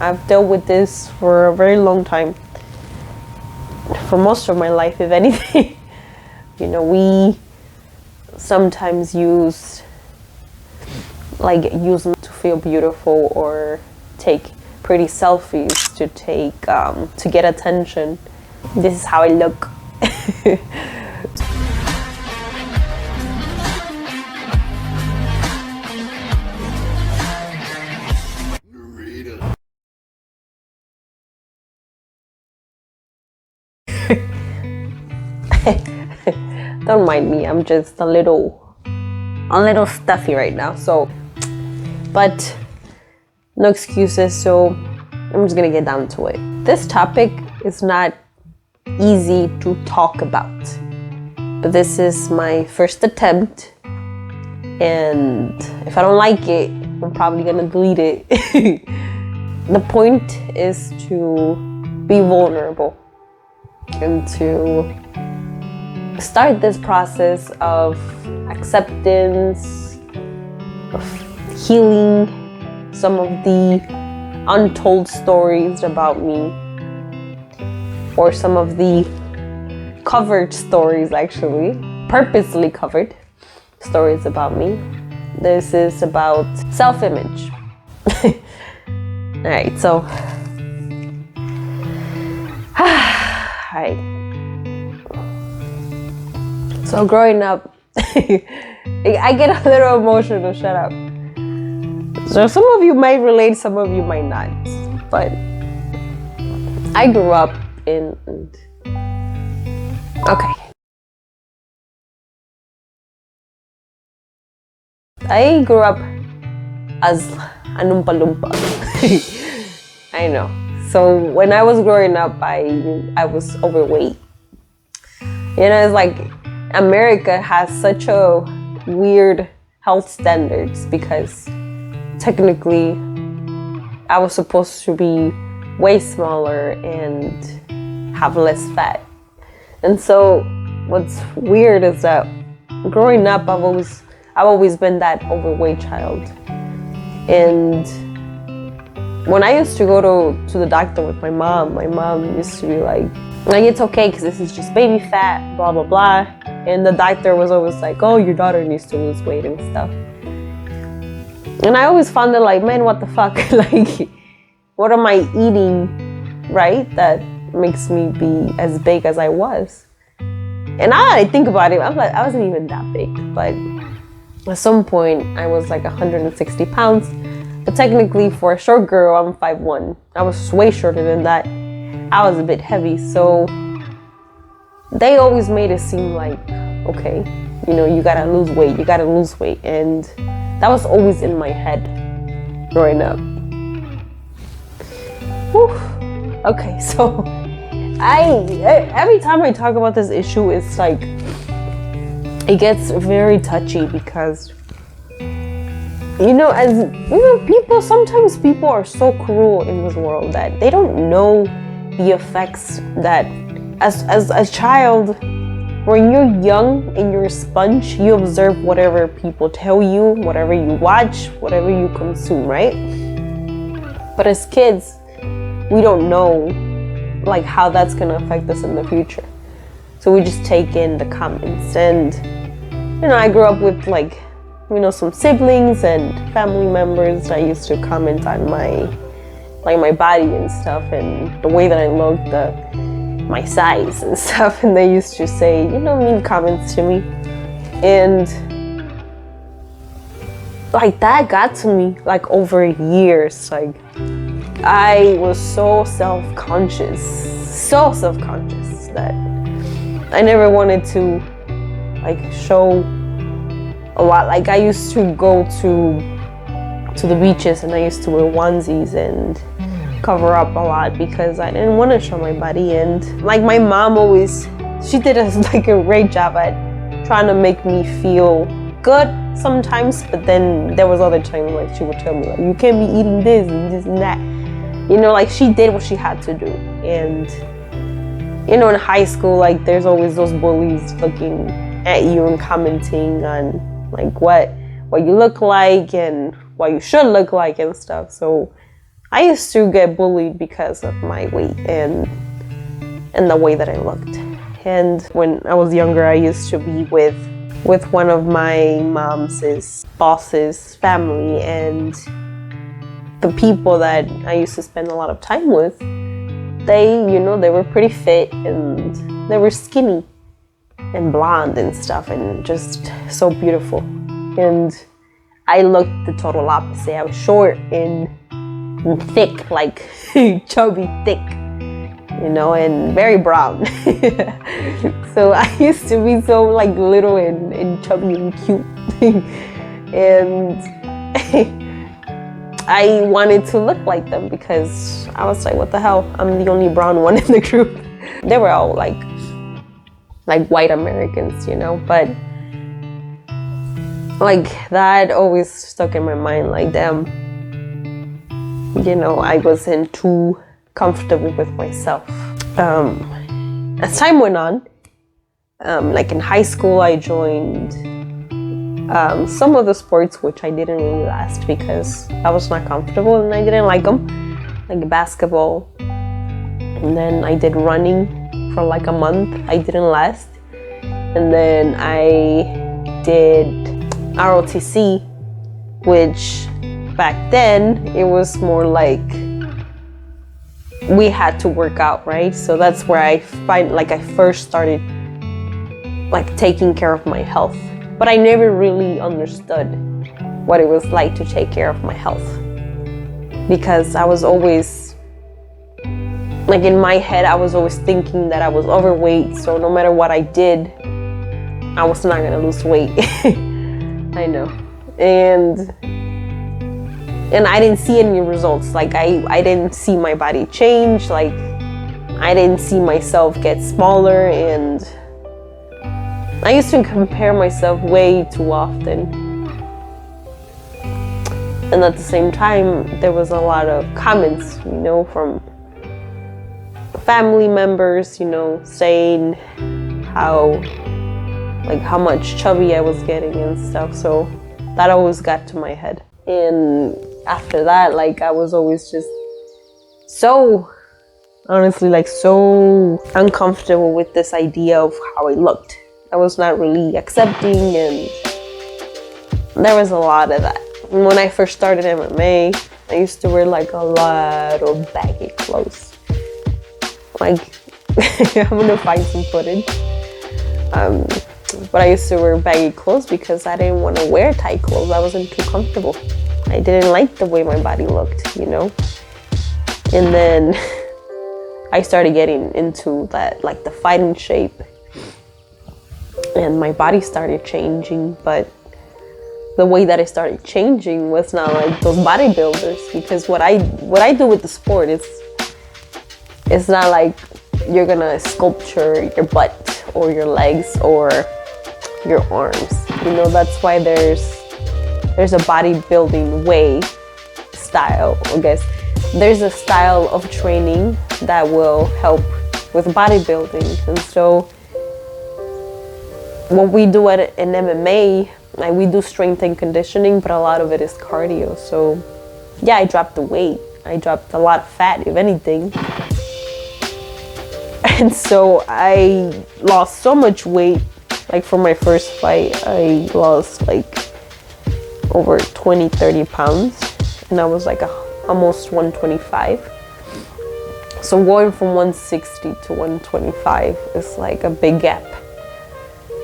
I've dealt with this for a very long time, for most of my life, if anything. We sometimes use them to feel beautiful or take pretty selfies to get attention. This is how I look. Don't mind me, I'm just a little stuffy right now, but no excuses, so I'm just gonna get down to it. This topic is not easy to talk about, but this is my first attempt, and if I don't like it, I'm probably gonna delete it. The point is to be vulnerable and to start this process of acceptance, of healing some of the untold stories about me, or some of the covered stories, actually, purposely covered stories about me. This is about self-image. Alright, so alright. So growing up, I get a little emotional, shut up. So some of you might relate, some of you might not. But I grew up I grew up as an Oompa Loompa. I know. So when I was growing up, I was overweight. It's like America has such a weird health standards because technically I was supposed to be way smaller and have less fat. And so what's weird is that growing up, I've always been that overweight child. And when I used to go to the doctor with my mom used to be like it's okay because this is just baby fat, blah blah blah. And the doctor was always like, oh, your daughter needs to lose weight and stuff. And I always found it like, man, what the fuck? Like, what am I eating, right, that makes me be as big as I was? And now I think about it, I'm like, I wasn't even that big. But at some point, I was like 160 pounds. But technically, for a short girl, I'm 5'1". I was way shorter than that. I was a bit heavy, so they always made it seem like, okay, you gotta lose weight. And that was always in my head growing up. Whew. Okay, so every time I talk about this issue, it's like, it gets very touchy because, sometimes people are so cruel in this world that they don't know the effects that as a child, when you're young and you're a sponge, you observe whatever people tell you, whatever you watch, whatever you consume, right? But as kids, we don't know like how that's gonna affect us in the future. So we just take in the comments. And I grew up with some siblings and family members that used to comment on my body and stuff, and the way that I looked, my size and stuff, and they used to say, mean comments to me. And that got to me over years. I was so self-conscious that I never wanted to show a lot. I used to go to the beaches and I used to wear onesies and cover up a lot because I didn't want to show my body. And my mom she did a great job at trying to make me feel good sometimes, but then there was other times she would tell me you can't be eating this and this and that. She did what she had to do. And in high school, there's always those bullies looking at you and commenting on what you look like and what you should look like and stuff. So I used to get bullied because of my weight and the way that I looked. And when I was younger, I used to be with one of my mom's boss's family, and the people that I used to spend a lot of time with, they were pretty fit and they were skinny and blonde and stuff and just so beautiful. And I looked the total opposite. I was short and thick, like chubby thick, and very brown. So I used to be so like little and chubby and cute. And I wanted to look like them because I was like, what the hell? I'm the only brown one in the group. They were all like white Americans, but like that always stuck in my mind, like, damn, I wasn't too comfortable with myself. As time went on, like in high school, I joined some of the sports which I didn't really last because I was not comfortable and I didn't like them, like basketball. And then I did running for like a month. I didn't last. And then I did ROTC, which back then it was more like we had to work out, right? So that's where I first started like taking care of my health. But I never really understood what it was like to take care of my health, because I was always, like in my head, I was always thinking that I was overweight, so no matter what I did, I was not gonna lose weight. I know. And I didn't see any results. Like I didn't see my body change, like I didn't see myself get smaller, and I used to compare myself way too often. And at the same time, there was a lot of comments, from family members, saying how much chubby I was getting and stuff. So that always got to my head. And after that, like, I was always just so, honestly, like, so uncomfortable with this idea of how I looked. I was not really accepting, and there was a lot of that. And when I first started MMA, I used to wear like a lot of baggy clothes. Like, I'm gonna find some footage. But I used to wear baggy clothes because I didn't want to wear tight clothes. I wasn't too comfortable. I didn't like the way my body looked, And then I started getting into that, like the fighting shape. And my body started changing, but the way that it started changing was not like those bodybuilders, because what I do with the sport is, it's not like you're gonna sculpture your butt or your legs or your arms. That's why there's a bodybuilding way style, I guess. There's a style of training that will help with bodybuilding. And so what we do in MMA, like, we do strength and conditioning, but a lot of it is cardio. So yeah, I dropped the weight. I dropped a lot of fat, if anything. And so I lost so much weight. Like, for my first fight, I lost like over 20-30 pounds, and I was like almost 125. So going from 160 to 125 is like a big gap.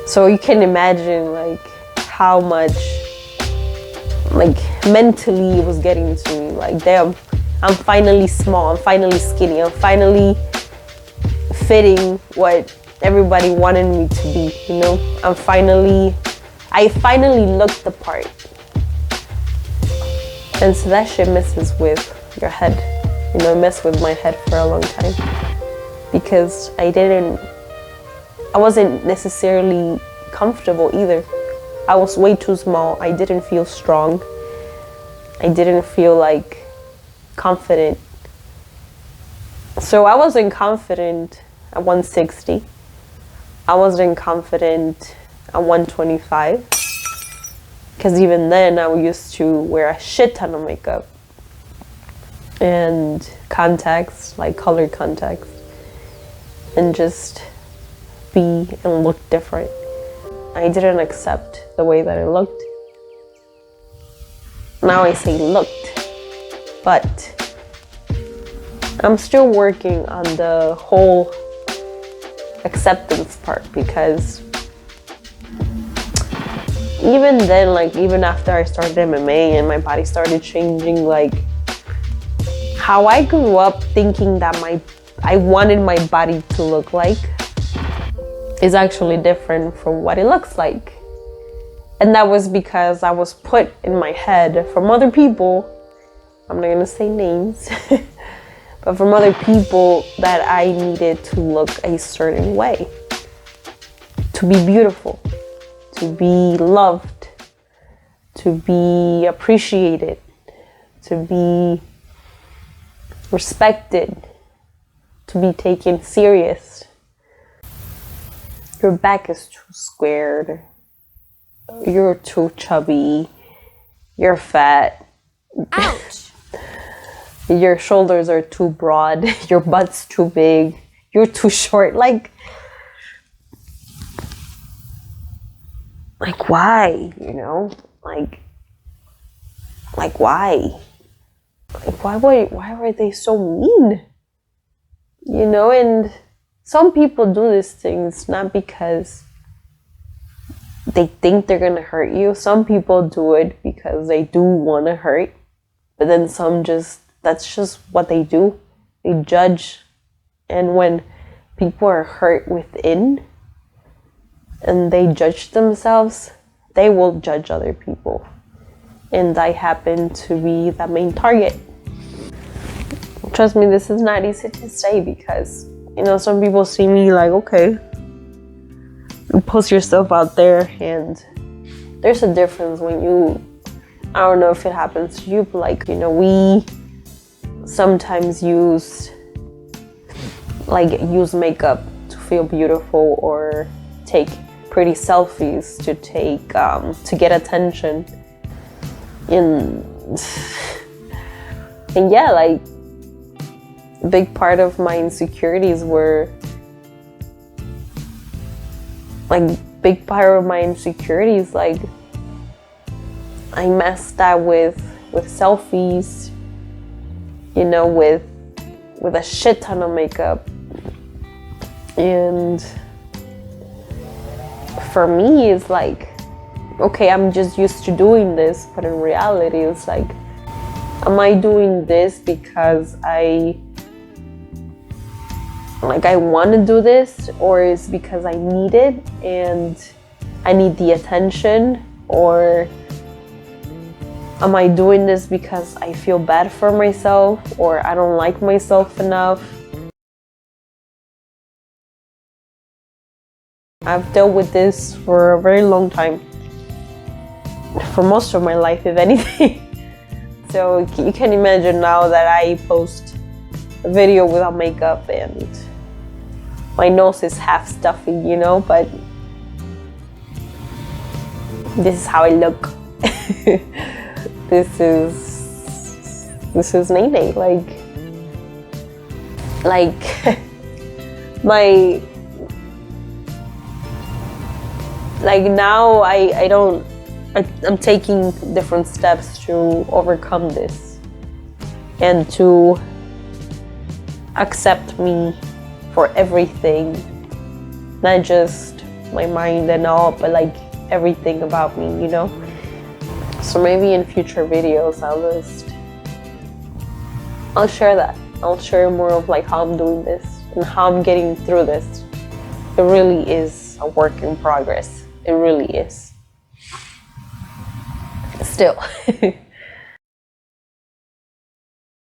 So you can imagine like how much, like, mentally it was getting to me. Like, damn, I'm finally small, I'm finally skinny, I'm finally fitting what everybody wanted me to be, I finally looked the part. And so that shit messes with your head. It messed with my head for a long time, because I wasn't necessarily comfortable either. I was way too small. I didn't feel strong. I didn't feel like confident. So I wasn't confident at 160. I wasn't confident at 125. Because even then, I used to wear a shit ton of makeup. and contacts, like colored contacts, and just be and look different. I didn't accept the way that I looked. Now I say looked, but I'm still working on the whole acceptance part, because even then, like even after I started MMA and my body started changing, like how I grew up thinking that I wanted my body to look like is actually different from what it looks like. And that was because I was put in my head from other people, I'm not gonna say names, but from other people, that I needed to look a certain way, to be beautiful, to be loved, to be appreciated, to be respected, to be taken serious. Your back is too squared, you're too chubby, you're fat. Ouch! Your shoulders are too broad, your butt's too big, you're too short. Like why, you know? Like why? Like why were they so mean? You know, and some people do these things not because they think they're gonna hurt you. Some people do it because they do want to hurt, but then some that's just what they do. They judge. And when people are hurt within and they judge themselves, they will judge other people. And I happen to be the main target. Trust me, this is not easy to say, because, you know, some people see me like, okay, you post yourself out there, and there's a difference when you, I don't know if it happens to you, but like, you know, we sometimes use makeup to feel beautiful, or take pretty selfies to get attention. And yeah, like a big part of my insecurities were like I messed that with selfies, you know, with a shit ton of makeup. And for me, it's like, okay, I'm just used to doing this, but in reality, it's like, am I doing this because I want to do this, or is because I need it and I need the attention, or am I doing this because I feel bad for myself, or I don't like myself enough? I've dealt with this for a very long time, for most of my life, if anything. So you can imagine now that I post a video without makeup and my nose is half stuffy, you know, but this is how I look. This is Naynay. Now I'm taking different steps to overcome this and to accept me for everything, not just my mind and all, but like everything about me, you know? So maybe in future videos I'll share that. I'll share more of like how I'm doing this and how I'm getting through this. It really is a work in progress. It really is. Still.